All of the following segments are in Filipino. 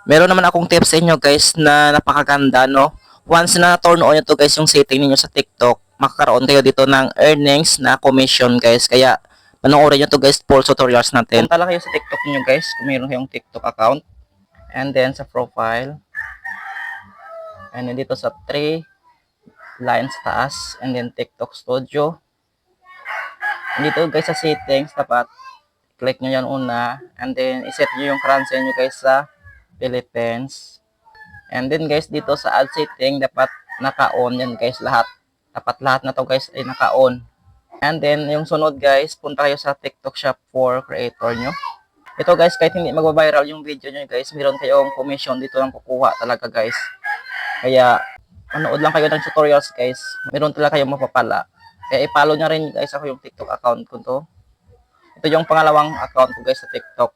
Meron naman akong tips sa inyo guys na napakaganda, no? Once na turn on nyo to guys yung setting ninyo sa TikTok, makakaroon kayo dito ng earnings na commission guys. Kaya panoorin nyo to guys, full tutorials natin. Punta lang kayo sa TikTok niyo guys kung meron kayong TikTok account. And then sa profile. And then dito sa 3 lines taas. And then TikTok Studio. And dito guys sa settings, dapat click nyo yan una. And then iset nyo yung currency nyo guys sa Philippines. And then guys, dito sa ad setting, dapat naka-on yan guys lahat. Dapat lahat na to guys ay naka-on. And then, yung sunod guys, punta kayo sa TikTok Shop for creator nyo. Ito guys, kahit hindi magbabiral yung video nyo guys, meron kayong commission dito lang kukuha talaga guys. Kaya, manood lang kayo ng tutorials guys. Meron talaga kayong mapapala. Kaya i-follow nyo rin guys ako yung TikTok account ko to. Ito yung pangalawang account ko guys sa TikTok.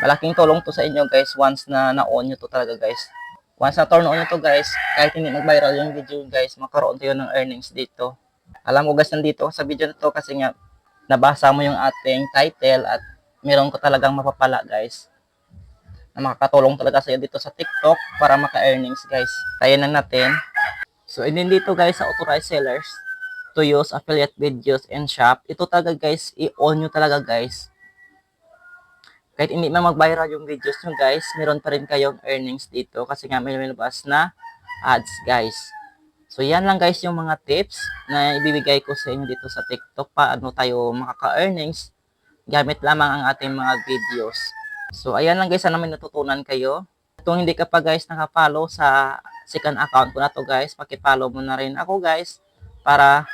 Malaking tulong to sa inyo guys once na na-on nyo to talaga guys. Once na turn on nyo to guys, kahit hindi mag-viral yung video guys, makaroon tayo ng earnings dito. Alam ko guys, nandito sa video na to kasi nga nabasa mo yung ating title at meron ko talagang mapapala guys na makakatulong talaga sa iyo dito sa TikTok para maka-earnings guys. Kaya na natin. So, and then dito guys sa authorized sellers to use affiliate videos and shop, ito talaga guys, i-on nyo talaga guys. Kahit hindi na mag-viral yung videos nyo guys, meron pa rin kayong earnings dito kasi nga may lumabas na ads guys. So yan lang guys yung mga tips na ibibigay ko sa inyo dito sa TikTok, paano tayo makaka-earnings gamit lamang ang ating mga videos. So ayan lang guys, sana may natutunan kayo. Kung hindi ka pa guys nakapollow sa second account ko na to guys, paki-follow mo na rin ako guys para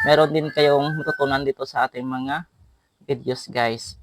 meron din kayong matutunan dito sa ating mga videos guys.